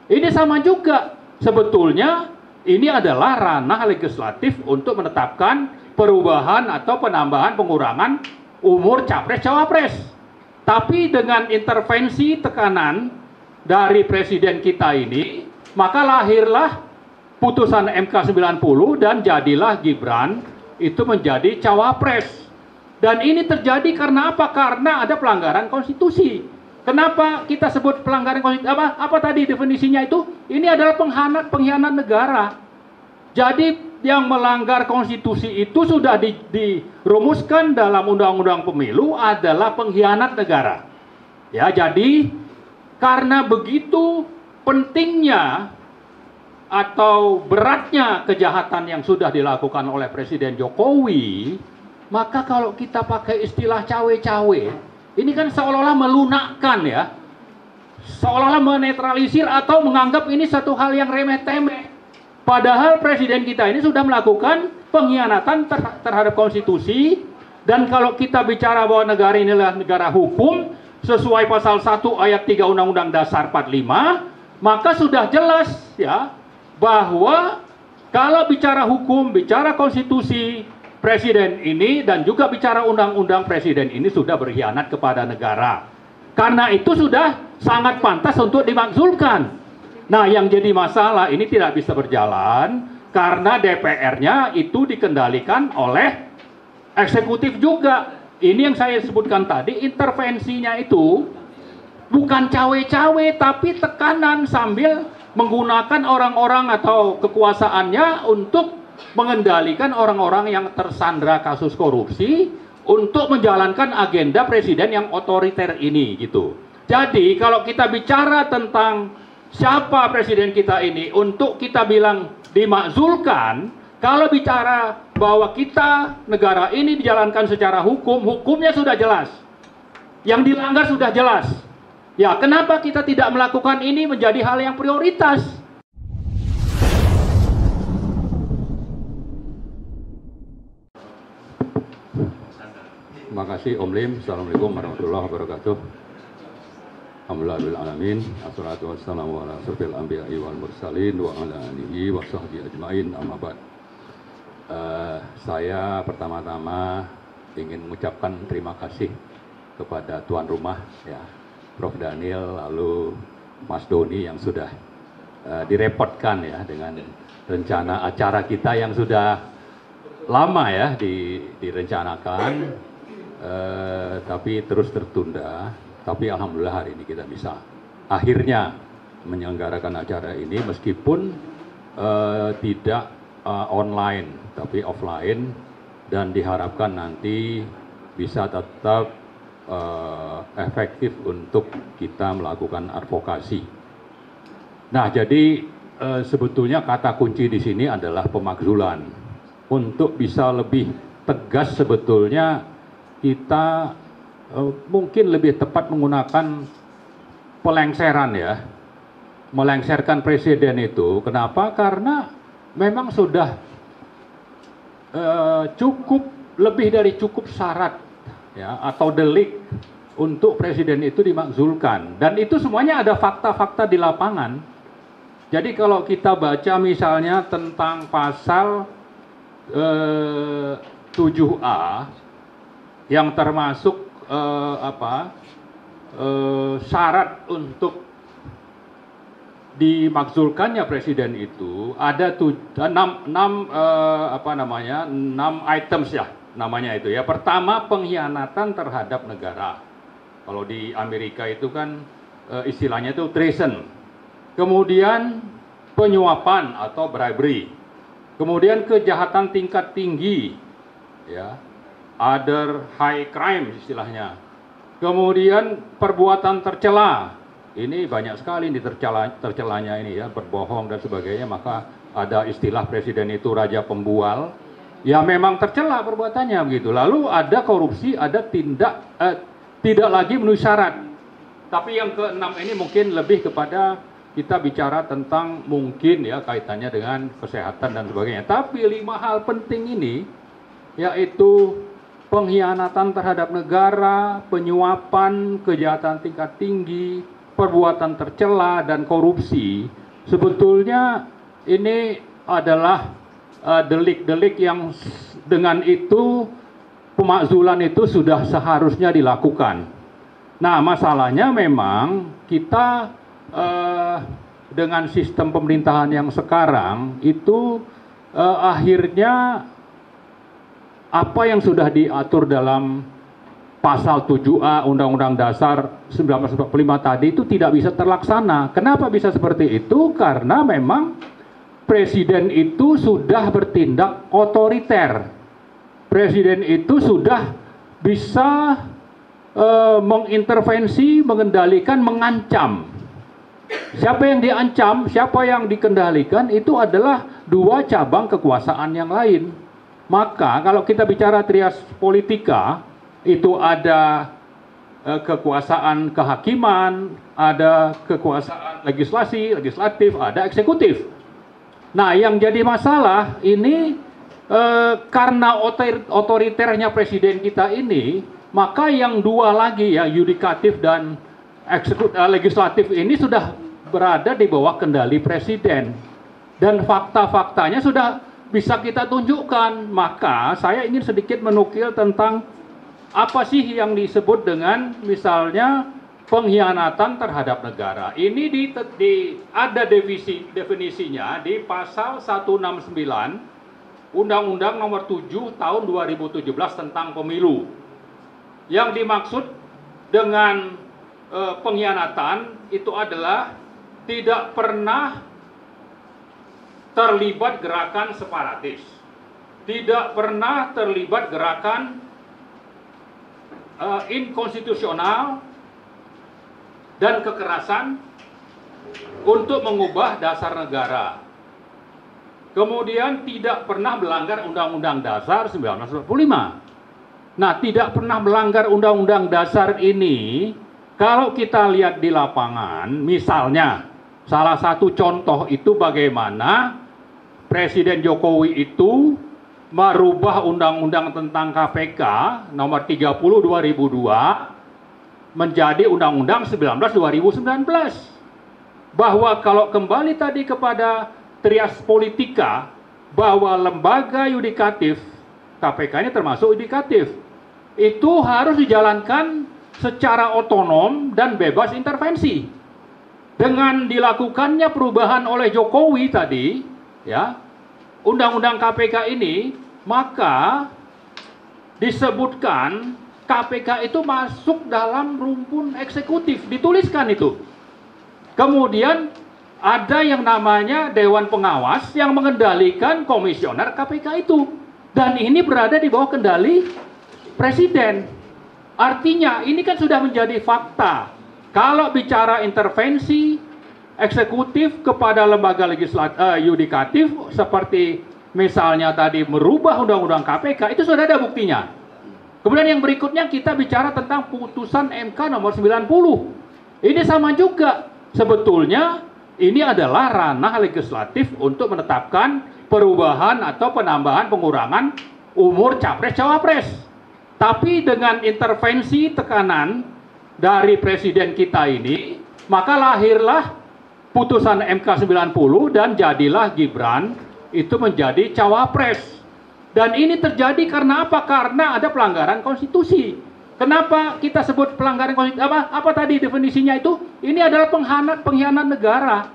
Ini sama juga. Sebetulnya ini adalah ranah legislatif untuk menetapkan perubahan atau penambahan pengurangan umur capres-cawapres. Tapi dengan intervensi tekanan dari presiden kita ini, maka lahirlah putusan MK 90 dan jadilah Gibran itu menjadi cawapres. Dan ini terjadi karena apa? Karena ada pelanggaran konstitusi. Kenapa kita sebut pelanggaran konstitusi? Apa tadi definisinya itu? Ini adalah pengkhianat negara. Jadi yang melanggar konstitusi itu sudah dirumuskan dalam undang-undang pemilu adalah pengkhianat negara. Ya, jadi karena begitu pentingnya atau beratnya kejahatan yang sudah dilakukan oleh Presiden Jokowi, maka kalau kita pakai istilah cawe-cawe, ini kan seolah-olah melunakkan ya, seolah-olah menetralisir atau menganggap ini satu hal yang remeh-temeh. Padahal presiden kita ini sudah melakukan pengkhianatan terhadap konstitusi. Dan kalau kita bicara bahwa negara ini adalah negara hukum sesuai pasal 1 ayat 3 Undang-Undang Dasar 45, maka sudah jelas ya bahwa kalau bicara hukum, bicara konstitusi, presiden ini dan juga bicara undang-undang, presiden ini sudah berkhianat kepada negara. Karena itu sudah sangat pantas untuk dimakzulkan. Nah, yang jadi masalah ini tidak bisa berjalan karena DPR-nya itu dikendalikan oleh eksekutif juga. Ini yang saya sebutkan tadi, intervensinya itu bukan cawe-cawe tapi tekanan sambil menggunakan orang-orang atau kekuasaannya untuk mengendalikan orang-orang yang tersandra kasus korupsi untuk menjalankan agenda presiden yang otoriter ini gitu. Jadi kalau kita bicara tentang siapa presiden kita ini untuk kita bilang dimakzulkan, kalau bicara bahwa kita negara ini dijalankan secara hukum, hukumnya sudah jelas. Yang dilanggar sudah jelas. Ya, kenapa kita tidak melakukan ini menjadi hal yang prioritas? Terima kasih Om Lim. Assalamualaikum warahmatullahi wabarakatuh. Alhamdulillahirrahmanirrahim. Assalatu wassalamu ala asyrofil anbiya'i wal mursalin wa ala alihi wa sahbihi ajma'in, amma ba'd. Saya pertama-tama ingin mengucapkan terima kasih kepada tuan rumah ya, Prof. Daniel, lalu Mas Doni yang sudah direpotkan ya dengan rencana acara kita yang sudah lama ya direncanakan, tapi terus tertunda. Tapi alhamdulillah hari ini kita bisa akhirnya menyelenggarakan acara ini meskipun tidak online tapi offline, dan diharapkan nanti bisa tetap efektif untuk kita melakukan advokasi. Nah, jadi sebetulnya kata kunci di sini adalah pemakzulan. Untuk bisa lebih tegas sebetulnya kita mungkin lebih tepat menggunakan pelengseran ya, melengserkan presiden itu. Kenapa? Karena memang sudah cukup, lebih dari cukup syarat ya, atau delik untuk presiden itu dimakzulkan, dan itu semuanya ada fakta-fakta di lapangan. Jadi kalau kita baca misalnya tentang pasal 7A yang termasuk syarat untuk dimakzulkannya presiden itu ada 6 items ya namanya itu ya. Pertama, pengkhianatan terhadap negara. Kalau di Amerika itu kan istilahnya itu treason. Kemudian penyuapan atau bribery. Kemudian kejahatan tingkat tinggi ya, other high crime istilahnya. Kemudian perbuatan tercela. Ini banyak sekali di tercelanya ini ya, berbohong dan sebagainya. Maka ada istilah presiden itu raja pembual. Ya memang tercela perbuatannya begitu. Lalu ada korupsi, ada tidak lagi memenuhi syarat. Tapi yang keenam ini mungkin lebih kepada kita bicara tentang mungkin ya kaitannya dengan kesehatan dan sebagainya. Tapi 5 hal penting ini yaitu pengkhianatan terhadap negara, penyuapan, kejahatan tingkat tinggi, perbuatan tercela dan korupsi, sebetulnya ini adalah delik-delik yang dengan itu pemakzulan itu sudah seharusnya dilakukan. Nah, masalahnya memang kita dengan sistem pemerintahan yang sekarang itu akhirnya apa yang sudah diatur dalam pasal 7A Undang-Undang Dasar 1945 tadi itu tidak bisa terlaksana. Kenapa bisa seperti itu? Karena memang presiden itu sudah bertindak otoriter. Presiden itu sudah bisa mengintervensi, mengendalikan, mengancam. Siapa yang diancam, siapa yang dikendalikan itu adalah dua cabang kekuasaan yang lain. Maka kalau kita bicara trias politika, itu ada kekuasaan kehakiman, ada kekuasaan legislatif, ada eksekutif. Nah, yang jadi masalah ini karena otoriternya presiden kita ini, maka yang dua lagi ya, yudikatif dan legislatif ini sudah berada di bawah kendali presiden. Dan fakta-faktanya sudah bisa kita tunjukkan. Maka saya ingin sedikit menukil tentang apa sih yang disebut dengan misalnya pengkhianatan terhadap negara. Ini ada definisinya di pasal 169 Undang-Undang Nomor 7 Tahun 2017 tentang Pemilu. Yang dimaksud dengan pengkhianatan itu adalah tidak pernah terlibat gerakan separatis, tidak pernah terlibat gerakan inkonstitusional dan kekerasan untuk mengubah dasar negara. Kemudian tidak pernah melanggar Undang-Undang Dasar 1945. Nah, tidak pernah melanggar Undang-Undang Dasar ini, kalau kita lihat di lapangan, misalnya salah satu contoh itu bagaimana Presiden Jokowi itu merubah undang-undang tentang KPK nomor 30 2002 menjadi undang-undang 19 2019. Bahwa kalau kembali tadi kepada trias politika, bahwa lembaga yudikatif, KPK ini termasuk yudikatif, itu harus dijalankan secara otonom dan bebas intervensi. Dengan dilakukannya perubahan oleh Jokowi tadi, ya, undang-undang KPK ini, maka disebutkan KPK itu masuk dalam rumpun eksekutif, dituliskan itu. Kemudian ada yang namanya Dewan Pengawas yang mengendalikan komisioner KPK itu. Dan ini berada di bawah kendali presiden. Artinya ini kan sudah menjadi fakta. Kalau bicara intervensi eksekutif kepada lembaga yudikatif seperti misalnya tadi merubah undang-undang KPK, itu sudah ada buktinya. Kemudian yang berikutnya kita bicara tentang putusan MK nomor 90. Ini sama juga. Sebetulnya ini adalah ranah legislatif untuk menetapkan perubahan atau penambahan pengurangan umur capres-cawapres. Tapi dengan intervensi tekanan dari presiden kita ini, maka lahirlah putusan MK 90 dan jadilah Gibran itu menjadi cawapres. Dan ini terjadi karena apa? Karena ada pelanggaran konstitusi. Kenapa kita sebut pelanggaran konstitusi? Apa tadi definisinya itu? Ini adalah pengkhianat negara.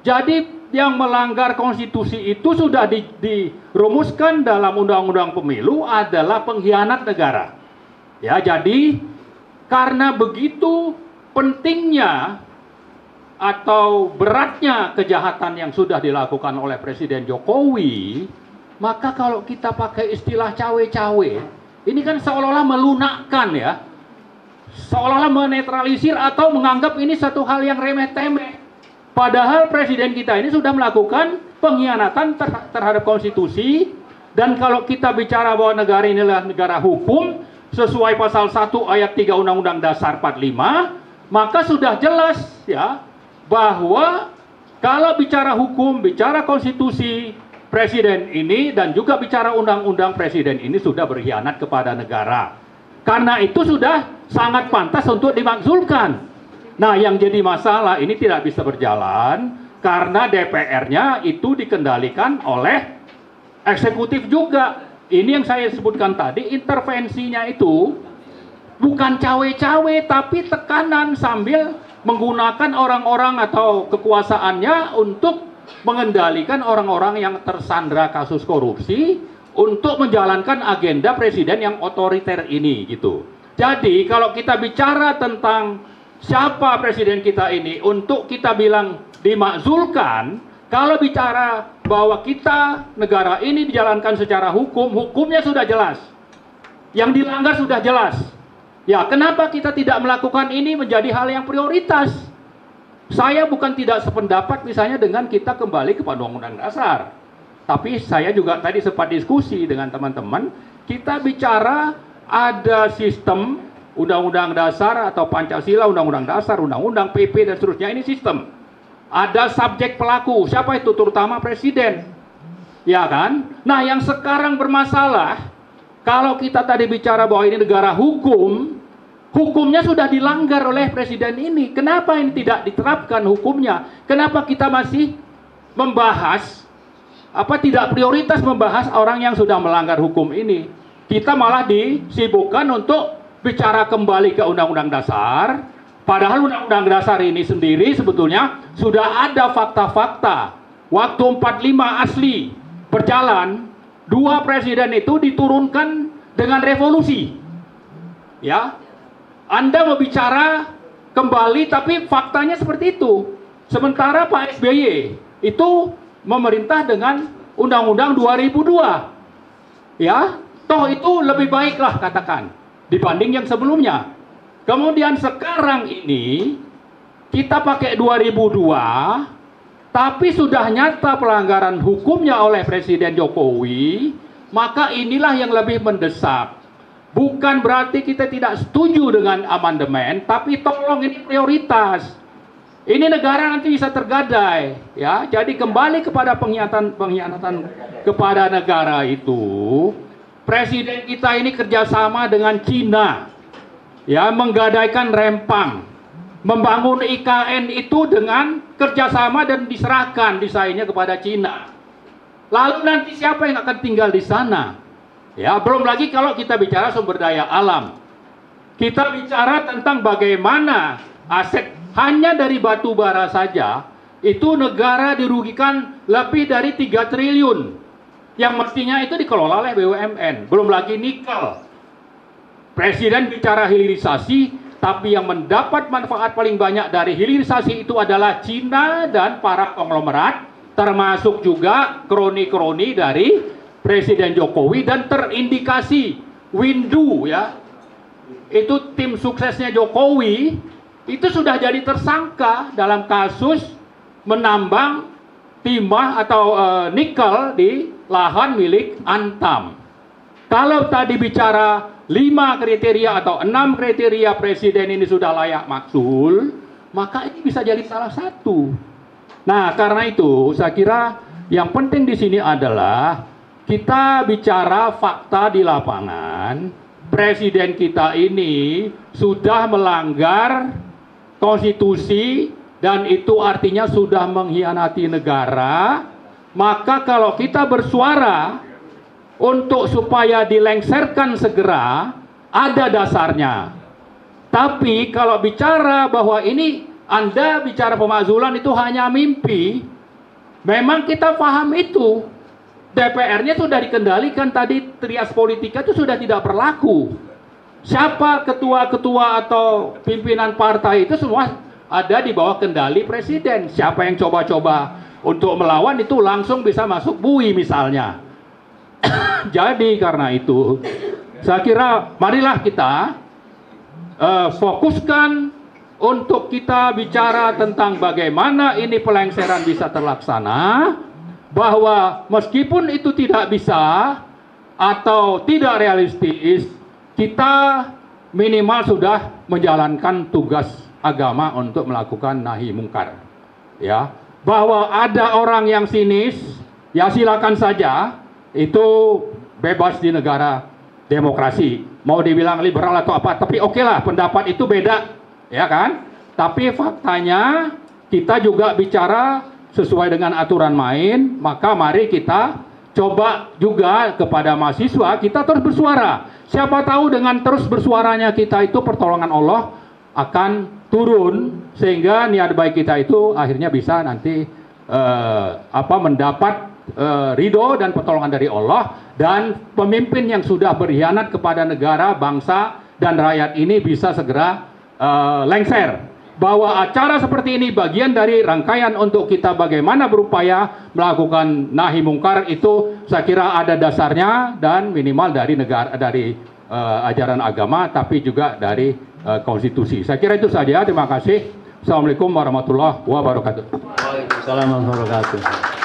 Jadi yang melanggar konstitusi itu sudah dirumuskan dalam undang-undang pemilu adalah pengkhianat negara. Ya, jadi karena begitu pentingnya atau beratnya kejahatan yang sudah dilakukan oleh Presiden Jokowi, maka kalau kita pakai istilah cawe-cawe, ini kan seolah-olah melunakkan ya, seolah-olah menetralisir atau menganggap ini satu hal yang remeh-temeh. Padahal presiden kita ini sudah melakukan pengkhianatan terhadap konstitusi. Dan kalau kita bicara bahwa negara ini adalah negara hukum sesuai pasal 1 ayat 3 Undang-Undang Dasar 45, maka sudah jelas ya bahwa kalau bicara hukum, bicara konstitusi, presiden ini dan juga bicara undang-undang, presiden ini sudah berkhianat kepada negara. Karena itu sudah sangat pantas untuk dimakzulkan. Nah, yang jadi masalah ini tidak bisa berjalan karena DPR-nya itu dikendalikan oleh eksekutif juga. Ini yang saya sebutkan tadi, intervensinya itu bukan cawe-cawe tapi tekanan sambil menggunakan orang-orang atau kekuasaannya untuk mengendalikan orang-orang yang tersandra kasus korupsi untuk menjalankan agenda presiden yang otoriter ini gitu. Jadi kalau kita bicara tentang siapa presiden kita ini untuk kita bilang dimakzulkan, kalau bicara bahwa kita negara ini dijalankan secara hukum, hukumnya sudah jelas. Yang dilanggar sudah jelas. Ya, kenapa kita tidak melakukan ini menjadi hal yang prioritas? Saya bukan tidak sependapat misalnya dengan kita kembali kepada Undang-Undang Dasar. Tapi saya juga tadi sempat diskusi dengan teman-teman, kita bicara ada sistem Undang-Undang Dasar atau Pancasila, Undang-Undang Dasar, Undang-Undang PP dan seterusnya, ini sistem. Ada subjek pelaku, siapa itu? Terutama presiden. Ya kan? Nah, yang sekarang bermasalah, kalau kita tadi bicara bahwa ini negara hukum, hukumnya sudah dilanggar oleh presiden ini. Kenapa ini tidak diterapkan hukumnya? Kenapa kita masih membahas, tidak prioritas membahas orang yang sudah melanggar hukum ini? Kita malah disibukkan untuk bicara kembali ke Undang-Undang Dasar. Padahal Undang-Undang Dasar ini sendiri sebetulnya sudah ada fakta-fakta. Waktu 45 asli berjalan, 2 presiden itu diturunkan dengan revolusi. Ya, Anda mau bicara kembali tapi faktanya seperti itu. Sementara Pak SBY itu memerintah dengan Undang-Undang 2002. Ya, toh itu lebih baiklah katakan dibanding yang sebelumnya. Kemudian sekarang ini kita pakai 2002, tapi sudah nyata pelanggaran hukumnya oleh Presiden Jokowi, maka inilah yang lebih mendesak. Bukan berarti kita tidak setuju dengan amandemen, tapi tolong ini prioritas. Ini negara nanti bisa tergadai, ya. Jadi kembali kepada pengkhianatan kepada negara itu, Presiden kita ini kerjasama dengan Cina, ya, menggadaikan Rempang, membangun IKN itu dengan kerjasama dan diserahkan desainnya kepada Cina. Lalu nanti siapa yang akan tinggal di sana? Ya, belum lagi kalau kita bicara sumber daya alam. Kita bicara tentang bagaimana aset hanya dari batu bara saja, itu negara dirugikan lebih dari 3 triliun. Yang mestinya itu dikelola oleh BUMN. Belum lagi nikel. Presiden bicara hilirisasi, tapi yang mendapat manfaat paling banyak dari hilirisasi itu adalah Cina dan para konglomerat, termasuk juga kroni-kroni dari Presiden Jokowi, dan terindikasi Windu, ya, itu tim suksesnya Jokowi, itu sudah jadi tersangka dalam kasus menambang timah atau nikel di lahan milik Antam. Kalau tadi bicara 5 kriteria atau 6 kriteria presiden ini sudah layak maksul, maka ini bisa jadi salah satu. Nah, karena itu saya kira yang penting di sini adalah kita bicara fakta di lapangan. Presiden kita ini sudah melanggar konstitusi dan itu artinya sudah mengkhianati negara. Maka kalau kita bersuara untuk supaya dilengserkan segera, ada dasarnya. Tapi kalau bicara bahwa ini Anda bicara pemakzulan itu hanya mimpi, memang kita paham itu. DPR-nya sudah dikendalikan, tadi trias politika itu sudah tidak berlaku. Siapa ketua-ketua atau pimpinan partai itu semua ada di bawah kendali presiden. Siapa yang coba-coba untuk melawan itu langsung bisa masuk bui misalnya. Jadi karena itu saya kira marilah kita fokuskan untuk kita bicara tentang bagaimana ini pelengseran bisa terlaksana, bahwa meskipun itu tidak bisa atau tidak realistis, kita minimal sudah menjalankan tugas agama untuk melakukan nahi mungkar. Ya, bahwa ada orang yang sinis, ya silakan saja. Itu bebas di negara demokrasi. Mau dibilang liberal atau apa, tapi oke lah, pendapat itu beda, ya kan? Tapi faktanya kita juga bicara sesuai dengan aturan main, maka mari kita coba juga kepada mahasiswa, kita terus bersuara. Siapa tahu dengan terus bersuaranya kita itu pertolongan Allah akan turun, sehingga niat baik kita itu akhirnya bisa nanti mendapat ridho dan pertolongan dari Allah, dan pemimpin yang sudah berkhianat kepada negara, bangsa, dan rakyat ini bisa segera lengser. Bahwa acara seperti ini bagian dari rangkaian untuk kita bagaimana berupaya melakukan nahi mungkar, itu saya kira ada dasarnya dan minimal dari negara, dari ajaran agama, tapi juga dari konstitusi. Saya kira itu saja. Terima kasih. Assalamualaikum warahmatullahi wabarakatuh. Waalaikumsalam warahmatullahi wabarakatuh.